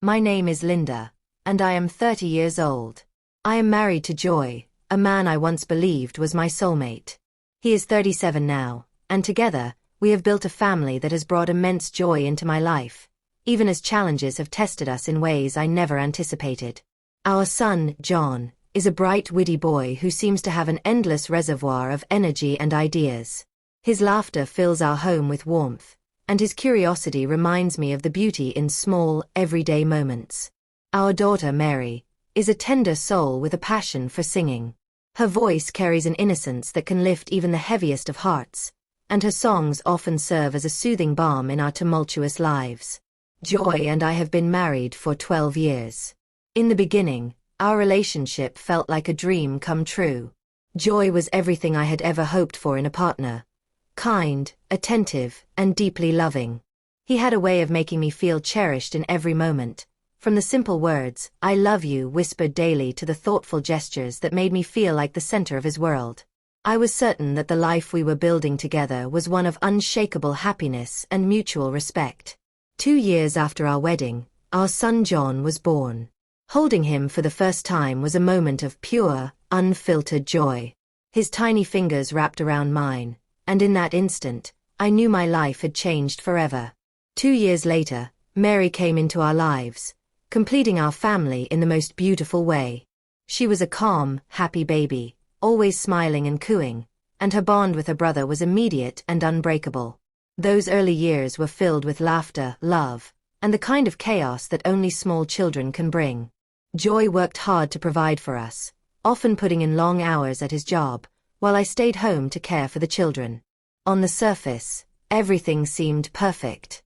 My name is Linda, and I am 30 years old. I am married to Joy, a man I once believed was my soulmate. He is 37 now, and together, we have built a family that has brought immense joy into my life, even as challenges have tested us in ways I never anticipated. Our son, John, is a bright, witty boy who seems to have an endless reservoir of energy and ideas. His laughter fills our home with warmth, and his curiosity reminds me of the beauty in small, everyday moments. Our daughter, Mary, is a tender soul with a passion for singing. Her voice carries an innocence that can lift even the heaviest of hearts, and her songs often serve as a soothing balm in our tumultuous lives. Joy and I have been married for 12 years. In the beginning, our relationship felt like a dream come true. Joy was everything I had ever hoped for in a partner. Kind, attentive, and deeply loving. He had a way of making me feel cherished in every moment, from the simple words, "I love you," whispered daily to the thoughtful gestures that made me feel like the center of his world. I was certain that the life we were building together was one of unshakable happiness and mutual respect. 2 years after our wedding, our son John was born. Holding him for the first time was a moment of pure, unfiltered joy. His tiny fingers wrapped around mine, and in that instant, I knew my life had changed forever. 2 years later, Mary came into our lives, completing our family in the most beautiful way. She was a calm, happy baby, always smiling and cooing, and her bond with her brother was immediate and unbreakable. Those early years were filled with laughter, love, and the kind of chaos that only small children can bring. Joy worked hard to provide for us, often putting in long hours at his job, while I stayed home to care for the children. On the surface, everything seemed perfect.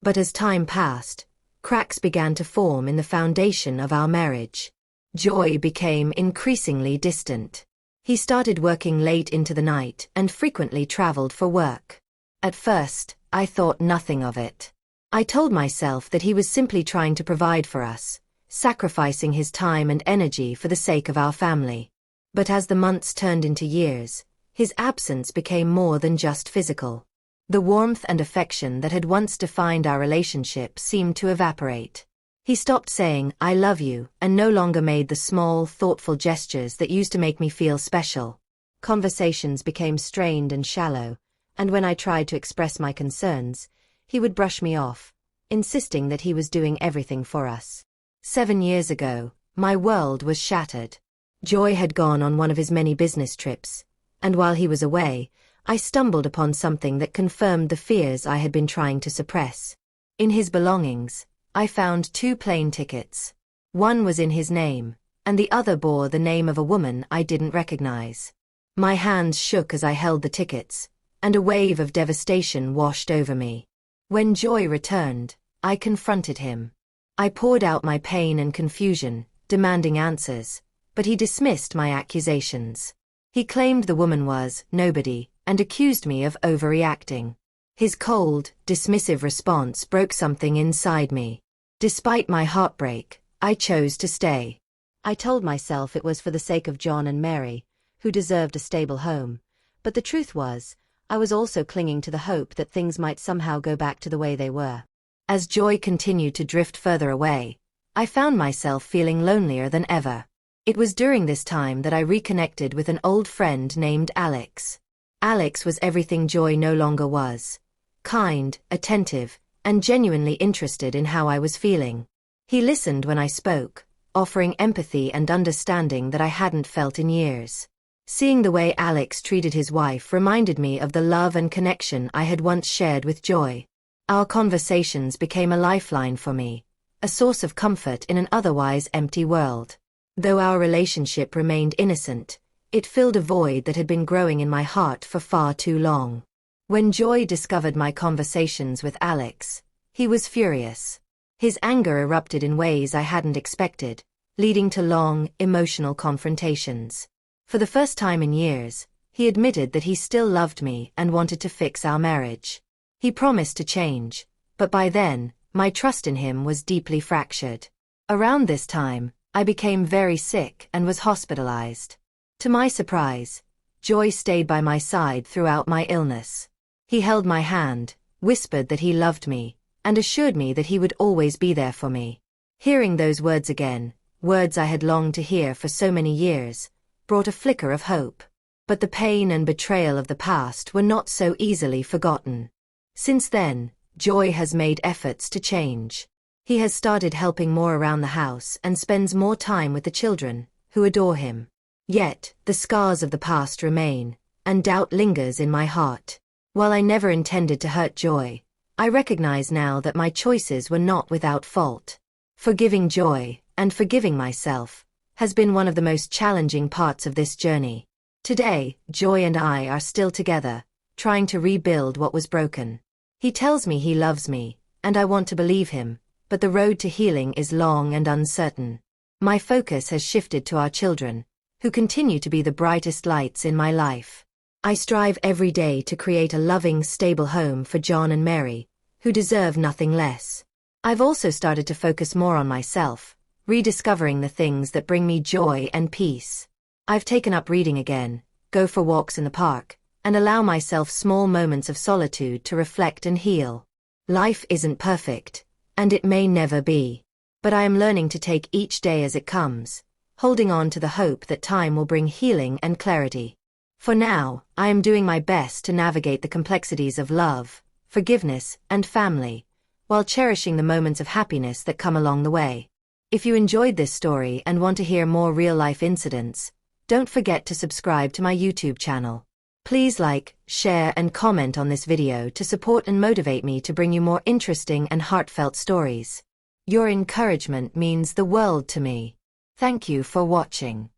But as time passed, cracks began to form in the foundation of our marriage. Joy became increasingly distant. He started working late into the night and frequently traveled for work. At first, I thought nothing of it. I told myself that he was simply trying to provide for us, sacrificing his time and energy for the sake of our family. But as the months turned into years, his absence became more than just physical. The warmth and affection that had once defined our relationship seemed to evaporate. He stopped saying, "I love you," and no longer made the small, thoughtful gestures that used to make me feel special. Conversations became strained and shallow, and when I tried to express my concerns, he would brush me off, insisting that he was doing everything for us. 7 years ago, my world was shattered. Joy had gone on one of his many business trips, and while he was away, I stumbled upon something that confirmed the fears I had been trying to suppress. In his belongings, I found 2 plane tickets. One was in his name, and the other bore the name of a woman I didn't recognize. My hands shook as I held the tickets, and a wave of devastation washed over me. When Joy returned, I confronted him. I poured out my pain and confusion, demanding answers, but he dismissed my accusations. He claimed the woman was nobody, and accused me of overreacting. His cold, dismissive response broke something inside me. Despite my heartbreak, I chose to stay. I told myself it was for the sake of John and Mary, who deserved a stable home, but the truth was, I was also clinging to the hope that things might somehow go back to the way they were. As Joy continued to drift further away, I found myself feeling lonelier than ever. It was during this time that I reconnected with an old friend named Alex. Alex was everything Joy no longer was. Kind, attentive, and genuinely interested in how I was feeling. He listened when I spoke, offering empathy and understanding that I hadn't felt in years. Seeing the way Alex treated his wife reminded me of the love and connection I had once shared with Joy. Our conversations became a lifeline for me, a source of comfort in an otherwise empty world. Though our relationship remained innocent, it filled a void that had been growing in my heart for far too long. When Joy discovered my conversations with Alex, he was furious. His anger erupted in ways I hadn't expected, leading to long, emotional confrontations. For the first time in years, he admitted that he still loved me and wanted to fix our marriage. He promised to change, but by then, my trust in him was deeply fractured. Around this time, I became very sick and was hospitalized. To my surprise, Joy stayed by my side throughout my illness. He held my hand, whispered that he loved me, and assured me that he would always be there for me. Hearing those words again, words I had longed to hear for so many years, brought a flicker of hope. But the pain and betrayal of the past were not so easily forgotten. Since then, Joy has made efforts to change. He has started helping more around the house and spends more time with the children, who adore him. Yet, the scars of the past remain, and doubt lingers in my heart. While I never intended to hurt Joy, I recognize now that my choices were not without fault. Forgiving Joy, and forgiving myself, has been one of the most challenging parts of this journey. Today, Joy and I are still together, trying to rebuild what was broken. He tells me he loves me, and I want to believe him, but the road to healing is long and uncertain. My focus has shifted to our children, who continue to be the brightest lights in my life. I strive every day to create a loving, stable home for John and Mary, who deserve nothing less. I've also started to focus more on myself, rediscovering the things that bring me joy and peace. I've taken up reading again, go for walks in the park, and allow myself small moments of solitude to reflect and heal. Life isn't perfect, and it may never be. But I am learning to take each day as it comes, holding on to the hope that time will bring healing and clarity. For now, I am doing my best to navigate the complexities of love, forgiveness, and family, while cherishing the moments of happiness that come along the way. If you enjoyed this story and want to hear more real-life incidents, don't forget to subscribe to my YouTube channel. Please like, share, and comment on this video to support and motivate me to bring you more interesting and heartfelt stories. Your encouragement means the world to me. Thank you for watching.